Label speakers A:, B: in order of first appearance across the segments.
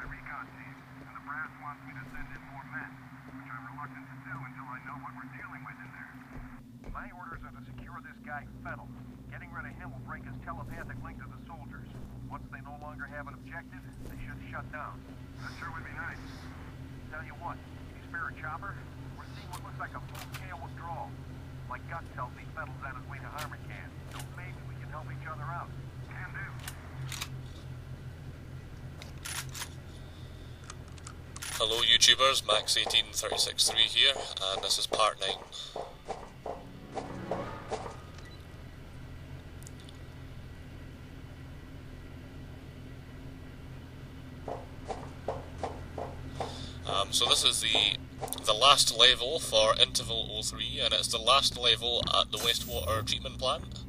A: my recon team, and the brass wants me to send in more men, which I'm reluctant to do until I know what we're dealing with in there. My orders are to secure this guy F.E.A.R. Getting rid of him will break his telepathic link to the soldiers. Once they no longer have an objective, they should shut down. That sure would be nice. Tell you what, can you spare a chopper? We're seeing what looks like a full-scale withdrawal. My gut tells me F.E.A.R's on his way to Armacan, so maybe we can help each other out. Can do.
B: Hello YouTubers, Max18363 here, and this is part 9. So this is the last level for Interval 03, and it's the last level at the wastewater treatment plant.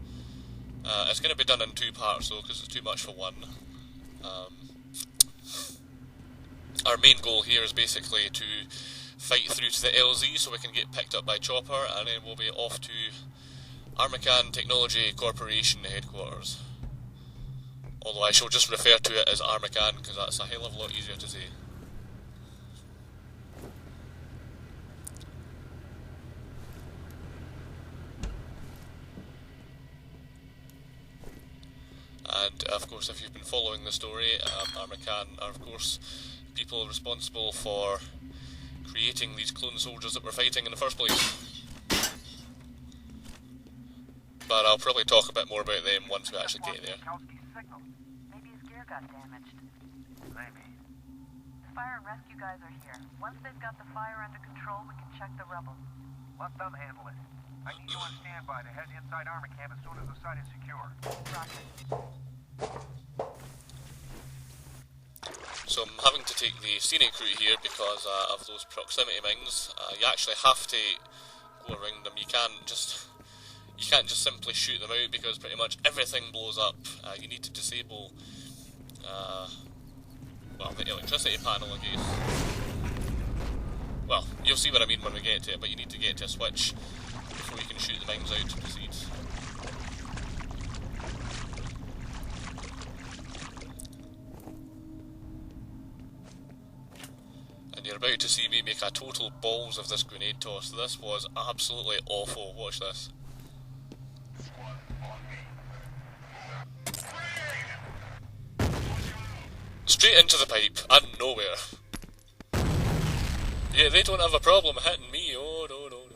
B: It's going to be done in 2 parts though, because it's too much for one. Our main goal here is basically to fight through to the LZ so we can get picked up by Chopper, and then we'll be off to Armacan Technology Corporation headquarters. Although I shall just refer to it as Armacan because that's a hell of a lot easier to say. And of course, if you've been following the story, Armacan are of course people responsible for creating these clone soldiers that we're fighting in the first place. But I'll probably talk a bit more about them once we actually get there.
C: Maybe his gear got damaged.
A: Maybe.
C: The fire and rescue guys are here. Once they've got the fire under control, we can check the rebels.
A: Let them handle it. I need you on standby to head inside Armacan as soon as the site is secure.
C: Roger.
B: So I'm having to take the scenic route here because of those proximity mines. You actually have to go around them. You can't just simply shoot them out because pretty much everything blows up. You need to disable well, the electricity panel, I guess. Well, you'll see what I mean when we get to it, but you need to get to a switch before you can shoot the mines out to proceed. And you're about to see me make a total balls of this grenade toss. This was absolutely awful. Watch this. Straight into the pipe, and nowhere. Yeah, they don't have a problem hitting me. Oh, no, no, no.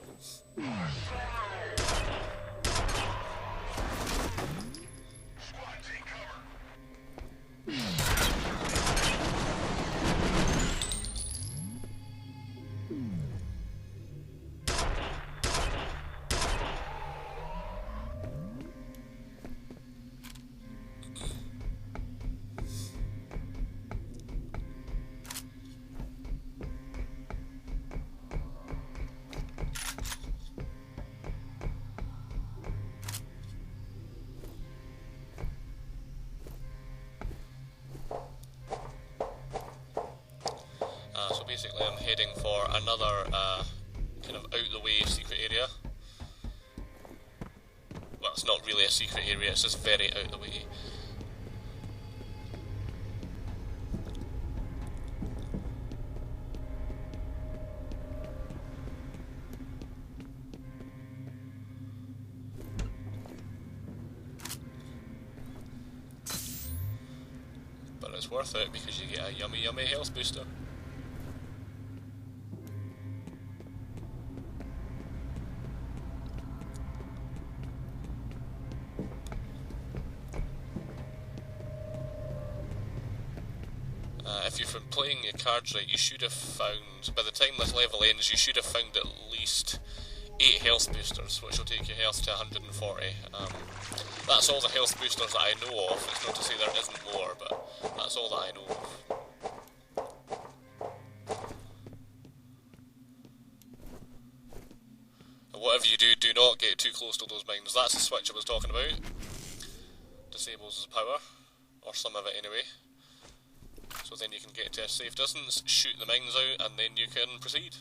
B: So basically I'm heading for another kind of out-the-way secret area. Well, it's not really a secret area, it's just very out-the-way. But it's worth it because you get a yummy yummy health booster. If you've been playing your cards right, you should have found, by the time this level ends, you should have found at least 8 health boosters, which will take your health to 140. That's all the health boosters that I know of. It's not to say there isn't more, but that's all that I know of. And whatever you do, do not get too close to those mines. That's the switch I was talking about. Disables the power, or some of it anyway. So then you can get to a safe distance, shoot the mines out, and then you can proceed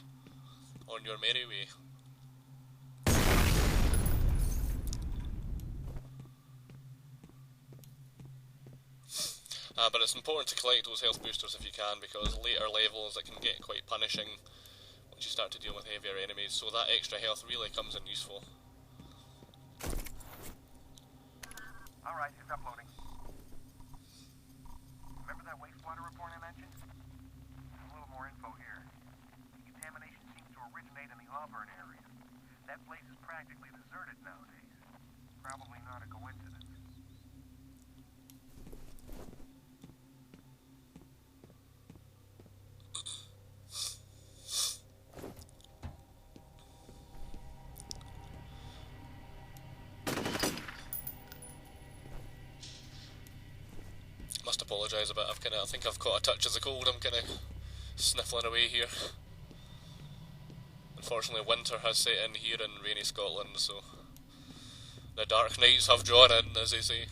B: on your merry way. But it's important to collect those health boosters if you can, because later levels it can get quite punishing once you start to deal with heavier enemies, so that extra health really comes in useful.
A: Alright, it's uploading. Remember that wastewater report I mentioned? A little more info here. The contamination seems to originate in the Auburn area. That place is practically deserted nowadays. Probably not a coincidence.
B: Must apologise a bit, I think I've caught a touch of the cold, I'm kind of sniffling away here. Unfortunately winter has set in here in rainy Scotland, so the dark nights have drawn in, as they say.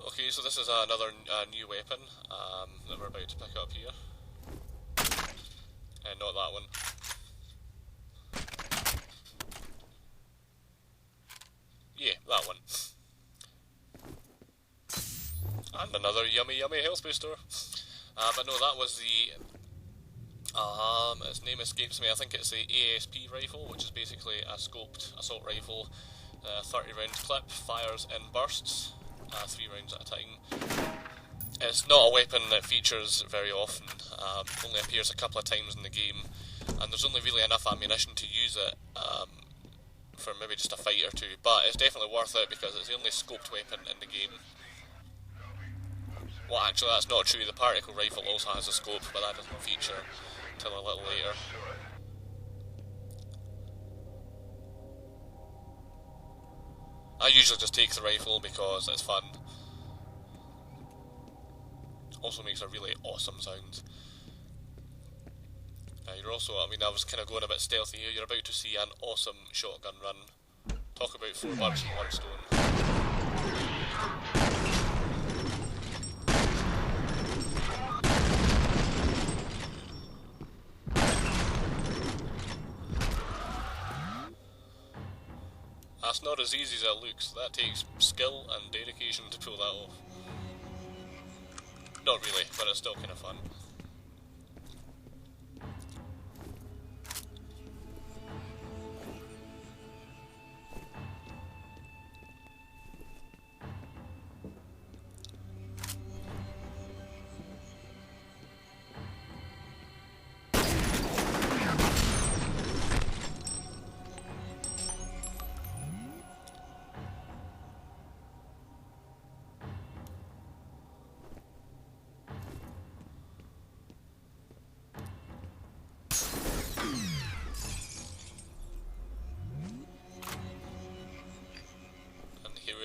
B: Okay, so this is another new weapon that we're about to pick up here. Not that one. Yeah, that one. And another yummy health booster. But no, that was the... its name escapes me. I think it's the Asp Rifle, which is basically a scoped assault rifle. 30 round clip, fires in bursts, 3 rounds at a time. It's not a weapon that features very often, only appears a couple of times in the game, and there's only really enough ammunition to use it for maybe just a fight or two, but it's definitely worth it because it's the only scoped weapon in the game. Well, actually that's not true, the particle rifle also has a scope, but that doesn't feature until a little later. I usually just take the rifle because it's fun. Also makes a really awesome sound. You're also, I was kind of going a bit stealthy here, you're about to see an awesome shotgun run. Talk about 4 birds in 1 stone. That's not as easy as it looks, that takes skill and dedication to pull that off. Not really, but it's still kind of fun.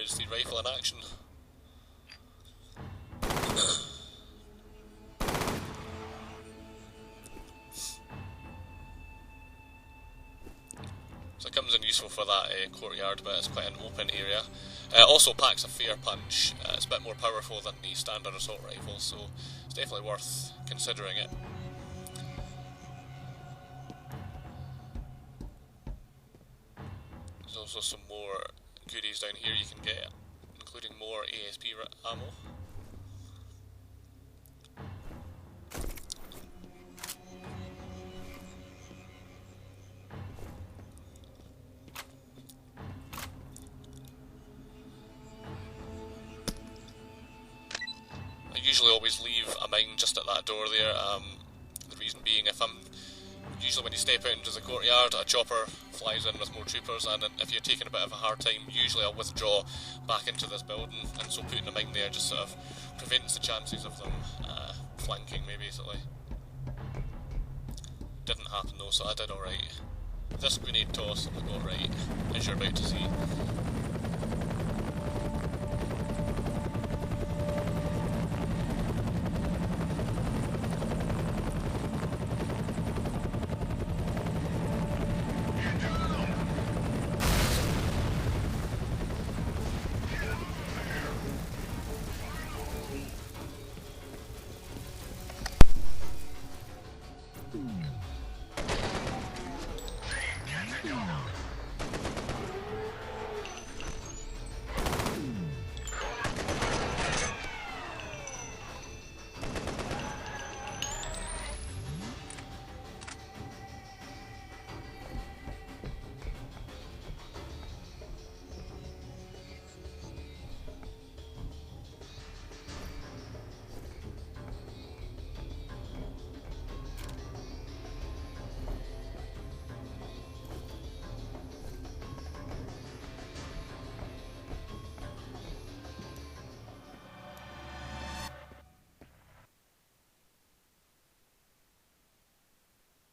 B: The rifle in action. So it comes in useful for that courtyard, but it's quite an open area. It also packs a fair punch. It's a bit more powerful than the standard assault rifle, so it's definitely worth considering it. There's also some more goodies down here you can get, including more ASP ammo. I usually always leave a mine just at that door there, the reason being usually when you step out into the courtyard, a chopper flies in with more troopers, and if you're taking a bit of a hard time, usually I'll withdraw back into this building, and so putting a mine there just sort of prevents the chances of them flanking me, basically. Didn't happen though, so I did alright. This grenade toss I got right, as you're about to see.
A: Take cover.